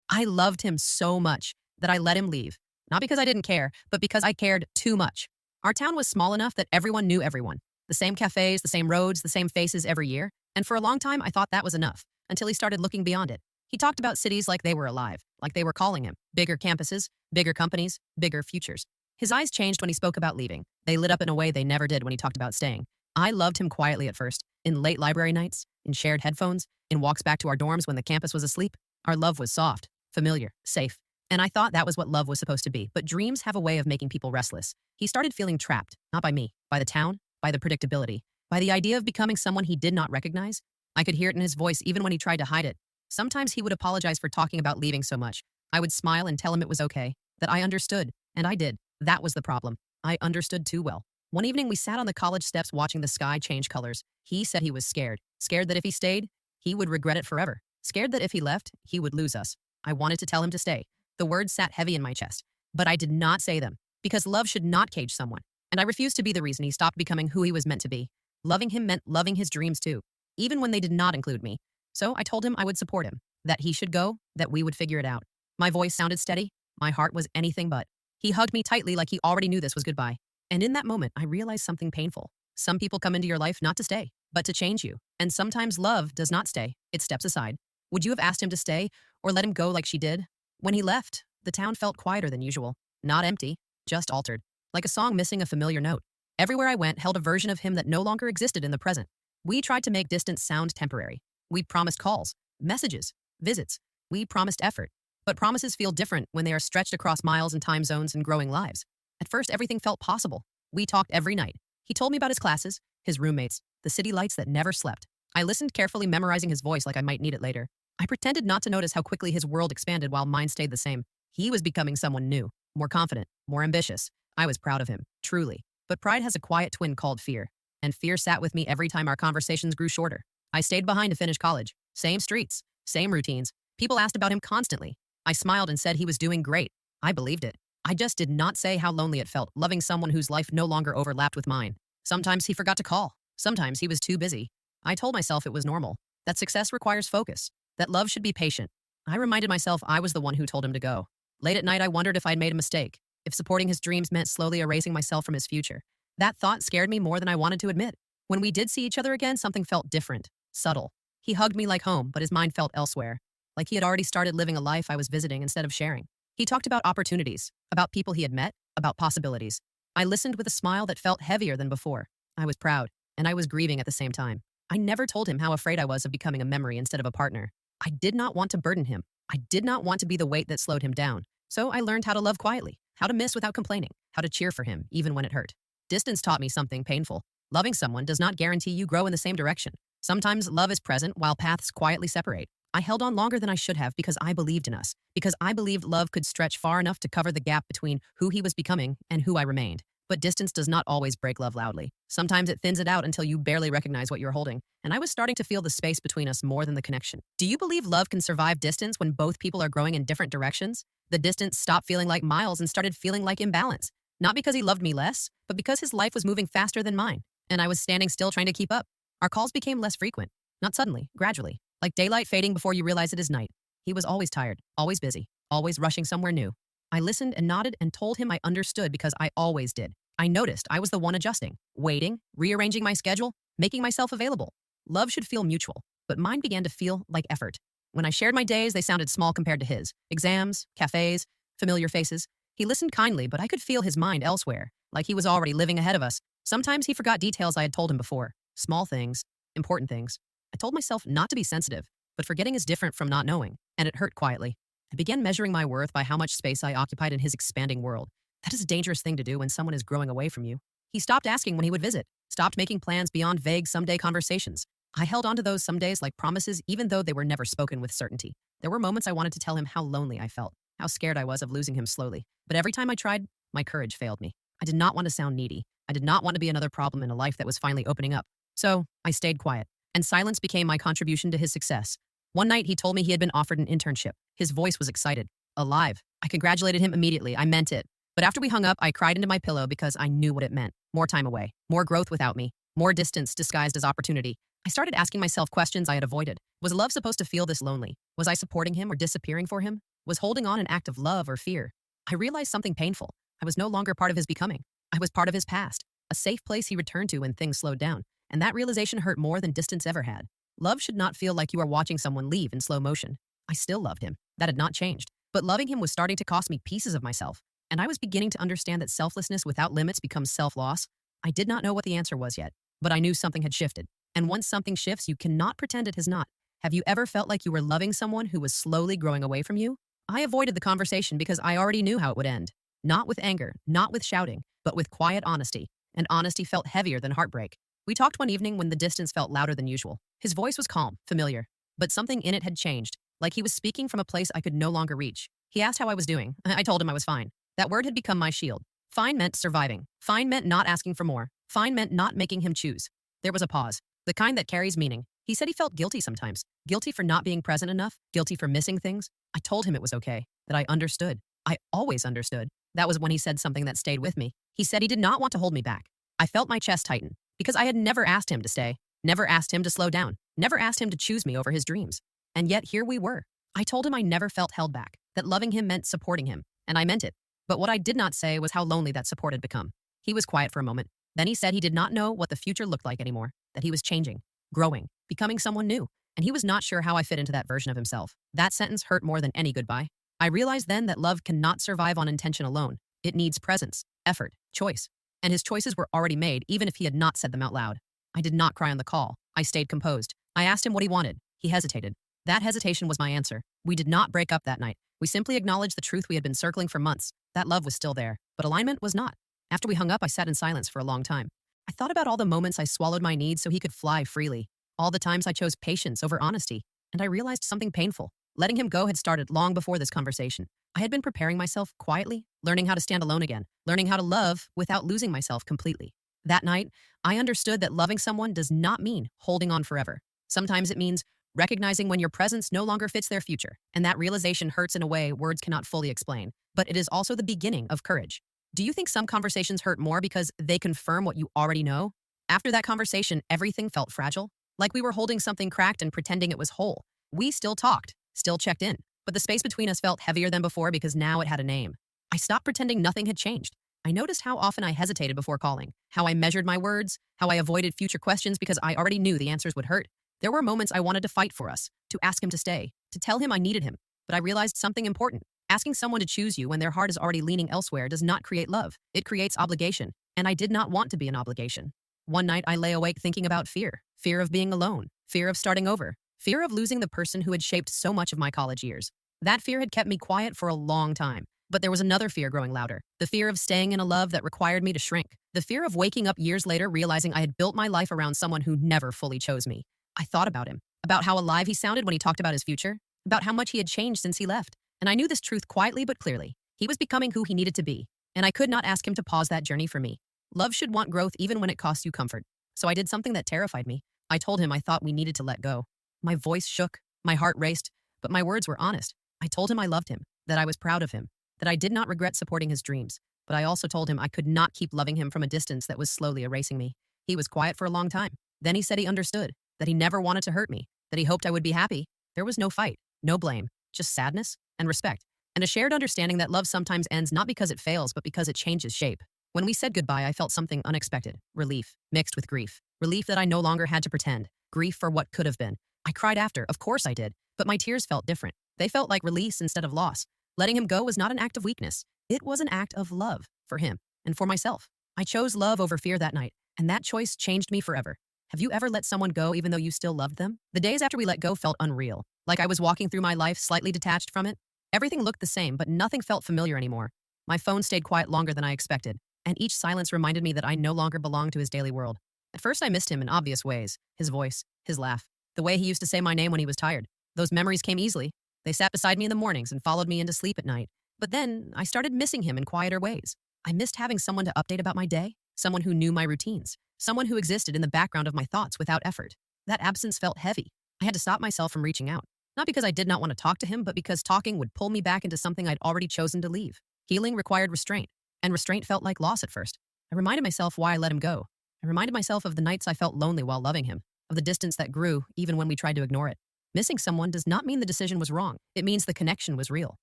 I loved him so much that I let him leave. Not because I didn't care, but because I cared too much. Our town was small enough that everyone knew everyone. The same cafes, the same roads, the same faces every year. And for a long time, I thought that was enough, until he started looking beyond it. He talked about cities like they were alive, like they were calling him. Bigger campuses, bigger companies, bigger futures. His eyes changed when he spoke about leaving. They lit up in a way they never did when he talked about staying. I loved him quietly at first, in late library nights, in shared headphones, in walks back to our dorms when the campus was asleep. Our love was soft, familiar, safe. And I thought that was what love was supposed to be. But dreams have a way of making people restless. He started feeling trapped, not by me, by the town, by the predictability, by the idea of becoming someone he did not recognize. I could hear it in his voice even when he tried to hide it. Sometimes he would apologize for talking about leaving so much. I would smile and tell him it was okay, that I understood, and I did. That was the problem. I understood too well. One evening, we sat on the college steps watching the sky change colors. He said he was scared. Scared that if he stayed, he would regret it forever. Scared that if he left, he would lose us. I wanted to tell him to stay. The words sat heavy in my chest, but I did not say them, because love should not cage someone. And I refused to be the reason he stopped becoming who he was meant to be. Loving him meant loving his dreams too, even when they did not include me. So I told him I would support him, that he should go, that we would figure it out. My voice sounded steady. My heart was anything but. He hugged me tightly like he already knew this was goodbye. And in that moment, I realized something painful. Some people come into your life not to stay, but to change you. And sometimes love does not stay. It steps aside. Would you have asked him to stay or let him go like she did? When he left, the town felt quieter than usual. Not empty, just altered. Like a song missing a familiar note. Everywhere I went held a version of him that no longer existed in the present. We tried to make distance sound temporary. We promised calls, messages, visits. We promised effort. But promises feel different when they are stretched across miles and time zones and growing lives. At first, everything felt possible. We talked every night. He told me about his classes, his roommates, the city lights that never slept. I listened carefully, memorizing his voice like I might need it later. I pretended not to notice how quickly his world expanded while mine stayed the same. He was becoming someone new, more confident, more ambitious. I was proud of him, truly. But pride has a quiet twin called fear. And fear sat with me every time our conversations grew shorter. I stayed behind to finish college. Same streets, same routines. People asked about him constantly. I smiled and said he was doing great. I believed it. I just did not say how lonely it felt, loving someone whose life no longer overlapped with mine. Sometimes he forgot to call. Sometimes he was too busy. I told myself it was normal, that success requires focus, that love should be patient. I reminded myself I was the one who told him to go. Late at night, I wondered if I'd made a mistake, if supporting his dreams meant slowly erasing myself from his future. That thought scared me more than I wanted to admit. When we did see each other again, something felt different, subtle. He hugged me like home, but his mind felt elsewhere, like he had already started living a life I was visiting instead of sharing. He talked about opportunities, about people he had met, about possibilities. I listened with a smile that felt heavier than before. I was proud, and I was grieving at the same time. I never told him how afraid I was of becoming a memory instead of a partner. I did not want to burden him. I did not want to be the weight that slowed him down. So I learned how to love quietly, how to miss without complaining, how to cheer for him even when it hurt. Distance taught me something painful. Loving someone does not guarantee you grow in the same direction. Sometimes love is present while paths quietly separate. I held on longer than I should have because I believed in us, because I believed love could stretch far enough to cover the gap between who he was becoming and who I remained. But distance does not always break love loudly. Sometimes it thins it out until you barely recognize what you're holding. And I was starting to feel the space between us more than the connection. Do you believe love can survive distance when both people are growing in different directions? The distance stopped feeling like miles and started feeling like imbalance. Not because he loved me less, but because his life was moving faster than mine, and I was standing still trying to keep up. Our calls became less frequent. Not suddenly, gradually. Like daylight fading before you realize it is night. He was always tired, always busy, always rushing somewhere new. I listened and nodded and told him I understood because I always did. I noticed I was the one adjusting, waiting, rearranging my schedule, making myself available. Love should feel mutual, but mine began to feel like effort. When I shared my days, they sounded small compared to his. Exams, cafes, familiar faces. He listened kindly, but I could feel his mind elsewhere, like he was already living ahead of us. Sometimes he forgot details I had told him before. Small things, important things. I told myself not to be sensitive, but forgetting is different from not knowing, and it hurt quietly. I began measuring my worth by how much space I occupied in his expanding world. That is a dangerous thing to do when someone is growing away from you. He stopped asking when he would visit, stopped making plans beyond vague someday conversations. I held on to those some days like promises, even though they were never spoken with certainty. There were moments I wanted to tell him how lonely I felt, how scared I was of losing him slowly. But every time I tried, my courage failed me. I did not want to sound needy. I did not want to be another problem in a life that was finally opening up. So I stayed quiet, and silence became my contribution to his success. One night, he told me he had been offered an internship. His voice was excited, alive. I congratulated him immediately. I meant it. But after we hung up, I cried into my pillow because I knew what it meant. More time away, more growth without me, more distance disguised as opportunity. I started asking myself questions I had avoided. Was love supposed to feel this lonely? Was I supporting him or disappearing for him? Was holding on an act of love or fear? I realized something painful. I was no longer part of his becoming. I was part of his past, a safe place he returned to when things slowed down. And that realization hurt more than distance ever had. Love should not feel like you are watching someone leave in slow motion. I still loved him. That had not changed. But loving him was starting to cost me pieces of myself. And I was beginning to understand that selflessness without limits becomes self-loss. I did not know what the answer was yet, but I knew something had shifted. And once something shifts, you cannot pretend it has not. Have you ever felt like you were loving someone who was slowly growing away from you? I avoided the conversation because I already knew how it would end. Not with anger, not with shouting, but with quiet honesty. And honesty felt heavier than heartbreak. We talked one evening when the distance felt louder than usual. His voice was calm, familiar, but something in it had changed, like he was speaking from a place I could no longer reach. He asked how I was doing. I told him I was fine. That word had become my shield. Fine meant surviving. Fine meant not asking for more. Fine meant not making him choose. There was a pause, the kind that carries meaning. He said he felt guilty sometimes. Guilty for not being present enough. Guilty for missing things. I told him it was okay, that I understood. I always understood. That was when he said something that stayed with me. He said he did not want to hold me back. I felt my chest tighten because I had never asked him to stay, never asked him to slow down, never asked him to choose me over his dreams. And yet here we were. I told him I never felt held back, that loving him meant supporting him, and I meant it. But what I did not say was how lonely that support had become. He was quiet for a moment. Then he said he did not know what the future looked like anymore, that he was changing, growing, becoming someone new, and he was not sure how I fit into that version of himself. That sentence hurt more than any goodbye. I realized then that love cannot survive on intention alone. It needs presence, effort, choice. And his choices were already made, even if he had not said them out loud. I did not cry on the call. I stayed composed. I asked him what he wanted. He hesitated. That hesitation was my answer. We did not break up that night. We simply acknowledged the truth we had been circling for months. That love was still there, but alignment was not. After we hung up, I sat in silence for a long time. I thought about all the moments I swallowed my needs so he could fly freely, all the times I chose patience over honesty, and I realized something painful. Letting him go had started long before this conversation. I had been preparing myself quietly, learning how to stand alone again, learning how to love without losing myself completely. That night, I understood that loving someone does not mean holding on forever. Sometimes it means recognizing when your presence no longer fits their future, and that realization hurts in a way words cannot fully explain, but it is also the beginning of courage. Do you think some conversations hurt more because they confirm what you already know? After that conversation, everything felt fragile, like we were holding something cracked and pretending it was whole. We still talked, still checked in, but the space between us felt heavier than before because now it had a name. I stopped pretending nothing had changed. I noticed how often I hesitated before calling, how I measured my words, how I avoided future questions because I already knew the answers would hurt. There were moments I wanted to fight for us, to ask him to stay, to tell him I needed him, but I realized something important. Asking someone to choose you when their heart is already leaning elsewhere does not create love. It creates obligation, and I did not want to be an obligation. One night I lay awake thinking about fear. Fear of being alone, fear of starting over, fear of losing the person who had shaped so much of my college years. That fear had kept me quiet for a long time. But there was another fear growing louder, the fear of staying in a love that required me to shrink, the fear of waking up years later realizing I had built my life around someone who never fully chose me. I thought about him, about how alive he sounded when he talked about his future, about how much he had changed since he left. And I knew this truth quietly but clearly. He was becoming who he needed to be, and I could not ask him to pause that journey for me. Love should want growth even when it costs you comfort. So I did something that terrified me. I told him I thought we needed to let go. My voice shook, my heart raced, but my words were honest. I told him I loved him, that I was proud of him, that I did not regret supporting his dreams, but I also told him I could not keep loving him from a distance that was slowly erasing me. He was quiet for a long time. Then he said he understood, that he never wanted to hurt me, that he hoped I would be happy. There was no fight, no blame, just sadness and respect, and a shared understanding that love sometimes ends not because it fails, but because it changes shape. When we said goodbye, I felt something unexpected, relief, mixed with grief. Relief that I no longer had to pretend, grief for what could have been. I cried after, of course I did, but my tears felt different. They felt like release instead of loss. Letting him go was not an act of weakness. It was an act of love for him and for myself. I chose love over fear that night, and that choice changed me forever. Have you ever let someone go even though you still loved them? The days after we let go felt unreal, like I was walking through my life slightly detached from it. Everything looked the same, but nothing felt familiar anymore. My phone stayed quiet longer than I expected, and each silence reminded me that I no longer belonged to his daily world. At first I missed him in obvious ways, his voice, his laugh, the way he used to say my name when he was tired. Those memories came easily. They sat beside me in the mornings and followed me into sleep at night. But then I started missing him in quieter ways. I missed having someone to update about my day, someone who knew my routines, someone who existed in the background of my thoughts without effort. That absence felt heavy. I had to stop myself from reaching out, not because I did not want to talk to him, but because talking would pull me back into something I'd already chosen to leave. Healing required restraint, and restraint felt like loss at first. I reminded myself why I let him go. I reminded myself of the nights I felt lonely while loving him, of the distance that grew even when we tried to ignore it. Missing someone does not mean the decision was wrong. It means the connection was real.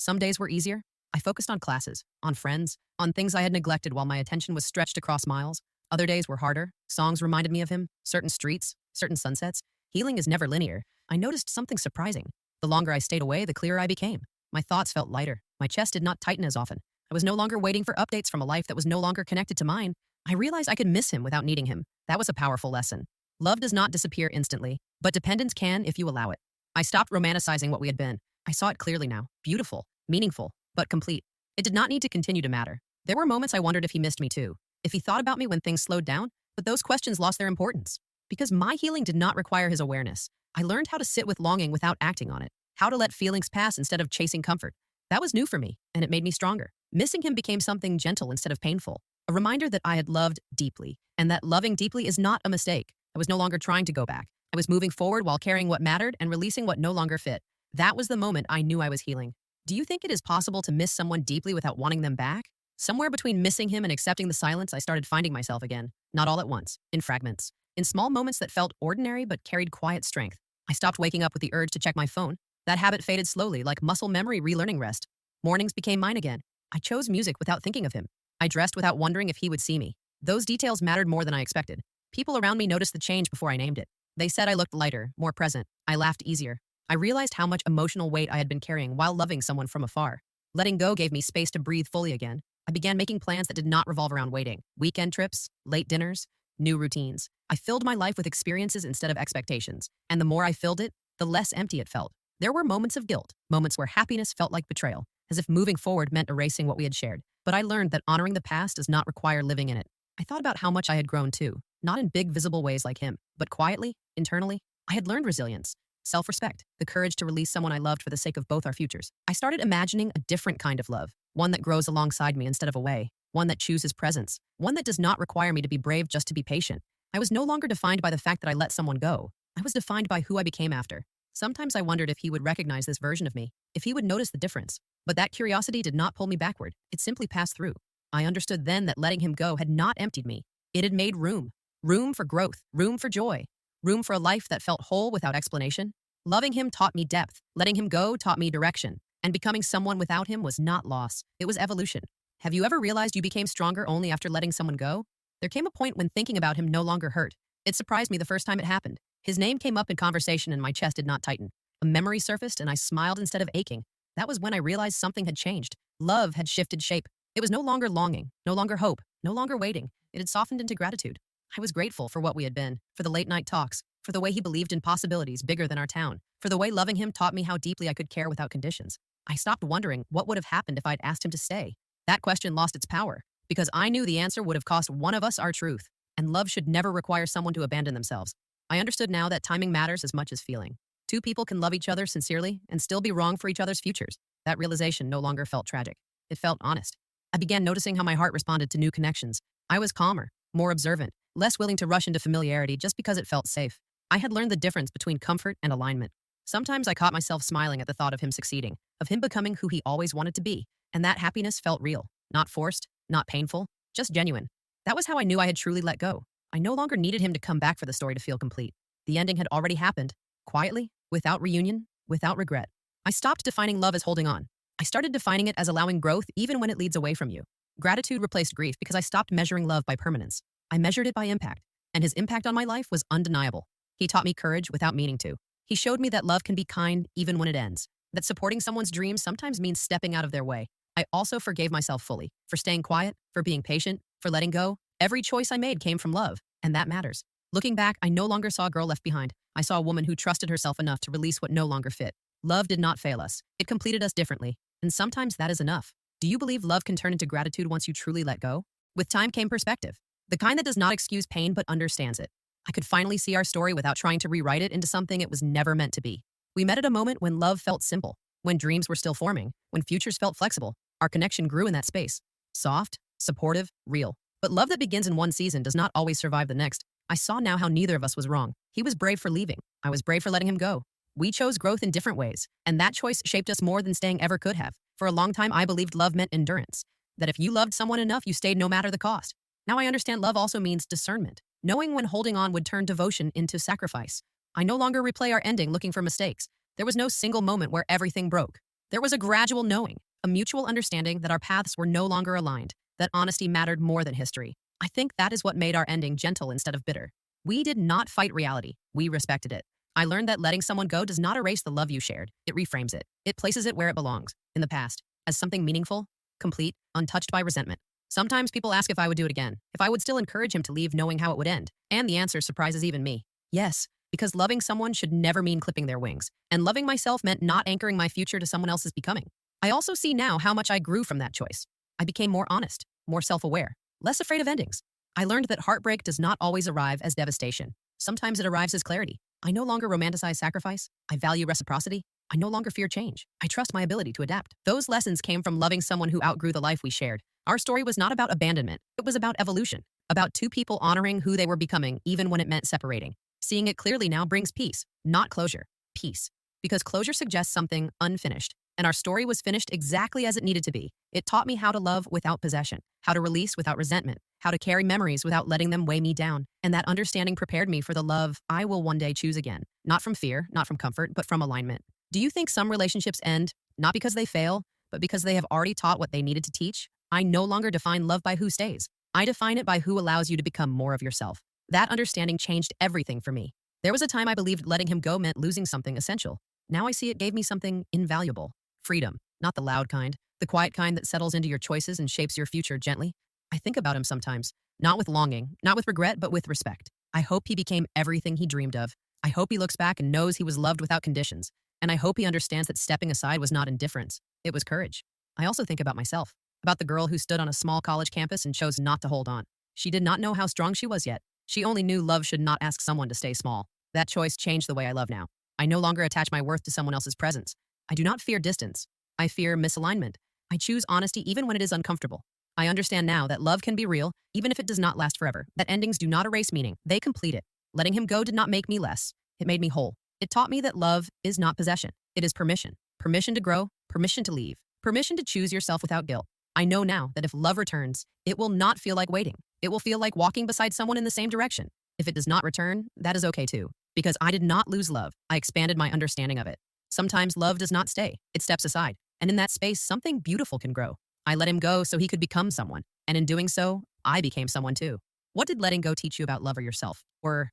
Some days were easier. I focused on classes, on friends, on things I had neglected while my attention was stretched across miles. Other days were harder. Songs reminded me of him, certain streets, certain sunsets. Healing is never linear. I noticed something surprising. The longer I stayed away, the clearer I became. My thoughts felt lighter. My chest did not tighten as often. I was no longer waiting for updates from a life that was no longer connected to mine. I realized I could miss him without needing him. That was a powerful lesson. Love does not disappear instantly, but dependence can if you allow it. I stopped romanticizing what we had been. I saw it clearly now. Beautiful, meaningful, but complete. It did not need to continue to matter. There were moments I wondered if he missed me too, if he thought about me when things slowed down, but those questions lost their importance. Because my healing did not require his awareness. I learned how to sit with longing without acting on it, how to let feelings pass instead of chasing comfort. That was new for me, and it made me stronger. Missing him became something gentle instead of painful, a reminder that I had loved deeply, and that loving deeply is not a mistake. I was no longer trying to go back. I was moving forward while carrying what mattered and releasing what no longer fit. That was the moment I knew I was healing. Do you think it is possible to miss someone deeply without wanting them back? Somewhere between missing him and accepting the silence, I started finding myself again. Not all at once, in fragments. In small moments that felt ordinary but carried quiet strength. I stopped waking up with the urge to check my phone. That habit faded slowly, like muscle memory relearning rest. Mornings became mine again. I chose music without thinking of him. I dressed without wondering if he would see me. Those details mattered more than I expected. People around me noticed the change before I named it. They said I looked lighter, more present. I laughed easier. I realized how much emotional weight I had been carrying while loving someone from afar. Letting go gave me space to breathe fully again. I began making plans that did not revolve around waiting. Weekend trips, late dinners, new routines. I filled my life with experiences instead of expectations. And the more I filled it, the less empty it felt. There were moments of guilt, moments where happiness felt like betrayal, as if moving forward meant erasing what we had shared. But I learned that honoring the past does not require living in it. I thought about how much I had grown too, not in big visible ways like him, but quietly, internally. I had learned resilience, self-respect, the courage to release someone I loved for the sake of both our futures. I started imagining a different kind of love, one that grows alongside me instead of away, one that chooses presence, one that does not require me to be brave just to be patient. I was no longer defined by the fact that I let someone go. I was defined by who I became after. Sometimes I wondered if he would recognize this version of me, if he would notice the difference. But that curiosity did not pull me backward. It simply passed through. I understood then that letting him go had not emptied me. It had made room. Room for growth, room for joy, room for a life that felt whole without explanation. Loving him taught me depth. Letting him go taught me direction. And becoming someone without him was not loss. It was evolution. Have you ever realized you became stronger only after letting someone go? There came a point when thinking about him no longer hurt. It surprised me the first time it happened. His name came up in conversation and my chest did not tighten. A memory surfaced and I smiled instead of aching. That was when I realized something had changed. Love had shifted shape. It was no longer longing, no longer hope, no longer waiting. It had softened into gratitude. I was grateful for what we had been, for the late night talks, for the way he believed in possibilities bigger than our town, for the way loving him taught me how deeply I could care without conditions. I stopped wondering what would have happened if I'd asked him to stay. That question lost its power, because I knew the answer would have cost one of us our truth, and love should never require someone to abandon themselves. I understood now that timing matters as much as feeling. Two people can love each other sincerely and still be wrong for each other's futures. That realization no longer felt tragic. It felt honest. I began noticing how my heart responded to new connections. I was calmer, more observant, less willing to rush into familiarity just because it felt safe. I had learned the difference between comfort and alignment. Sometimes I caught myself smiling at the thought of him succeeding, of him becoming who he always wanted to be, and that happiness felt real, not forced, not painful, just genuine. That was how I knew I had truly let go. I no longer needed him to come back for the story to feel complete. The ending had already happened, quietly, without reunion, without regret. I stopped defining love as holding on. I started defining it as allowing growth even when it leads away from you. Gratitude replaced grief because I stopped measuring love by permanence. I measured it by impact, and his impact on my life was undeniable. He taught me courage without meaning to. He showed me that love can be kind even when it ends, that supporting someone's dreams sometimes means stepping out of their way. I also forgave myself fully, for staying quiet, for being patient, for letting go. Every choice I made came from love, and that matters. Looking back, I no longer saw a girl left behind. I saw a woman who trusted herself enough to release what no longer fit. Love did not fail us. It completed us differently, and sometimes that is enough. Do you believe love can turn into gratitude once you truly let go? With time came perspective, the kind that does not excuse pain but understands it. I could finally see our story without trying to rewrite it into something it was never meant to be. We met at a moment when love felt simple, when dreams were still forming, when futures felt flexible. Our connection grew in that space. Soft, supportive, real. But love that begins in one season does not always survive the next. I saw now how neither of us was wrong. He was brave for leaving. I was brave for letting him go. We chose growth in different ways, and that choice shaped us more than staying ever could have. For a long time, I believed love meant endurance, that if you loved someone enough, you stayed no matter the cost. Now I understand love also means discernment, knowing when holding on would turn devotion into sacrifice. I no longer replay our ending looking for mistakes. There was no single moment where everything broke. There was a gradual knowing, a mutual understanding that our paths were no longer aligned, that honesty mattered more than history. I think that is what made our ending gentle instead of bitter. We did not fight reality, we respected it. I learned that letting someone go does not erase the love you shared, it reframes it. It places it where it belongs, in the past, as something meaningful, complete, untouched by resentment. Sometimes people ask if I would do it again, if I would still encourage him to leave knowing how it would end. And the answer surprises even me. Yes, because loving someone should never mean clipping their wings. And loving myself meant not anchoring my future to someone else's becoming. I also see now how much I grew from that choice. I became more honest, more self-aware, less afraid of endings. I learned that heartbreak does not always arrive as devastation. Sometimes it arrives as clarity. I no longer romanticize sacrifice. I value reciprocity. I no longer fear change. I trust my ability to adapt. Those lessons came from loving someone who outgrew the life we shared. Our story was not about abandonment. It was about evolution, about two people honoring who they were becoming even when it meant separating. Seeing it clearly now brings peace, not closure. Peace. Because closure suggests something unfinished. And our story was finished exactly as it needed to be. It taught me how to love without possession, how to release without resentment, how to carry memories without letting them weigh me down. And that understanding prepared me for the love I will one day choose again. Not from fear, not from comfort, but from alignment. Do you think some relationships end, not because they fail, but because they have already taught what they needed to teach? I no longer define love by who stays. I define it by who allows you to become more of yourself. That understanding changed everything for me. There was a time I believed letting him go meant losing something essential. Now I see it gave me something invaluable. Freedom, not the loud kind, the quiet kind that settles into your choices and shapes your future gently. I think about him sometimes, not with longing, not with regret, but with respect. I hope he became everything he dreamed of. I hope he looks back and knows he was loved without conditions. And I hope he understands that stepping aside was not indifference. It was courage. I also think about myself, about the girl who stood on a small college campus and chose not to hold on. She did not know how strong she was yet. She only knew love should not ask someone to stay small. That choice changed the way I love now. I no longer attach my worth to someone else's presence. I do not fear distance. I fear misalignment. I choose honesty even when it is uncomfortable. I understand now that love can be real, even if it does not last forever, that endings do not erase meaning, they complete it. Letting him go did not make me less. It made me whole. It taught me that love is not possession. It is permission. Permission to grow, permission to leave, permission to choose yourself without guilt. I know now that if love returns, it will not feel like waiting. It will feel like walking beside someone in the same direction. If it does not return, that is okay too. Because I did not lose love. I expanded my understanding of it. Sometimes love does not stay. It steps aside. And in that space, something beautiful can grow. I let him go so he could become someone. And in doing so, I became someone too. What did letting go teach you about love or yourself? Or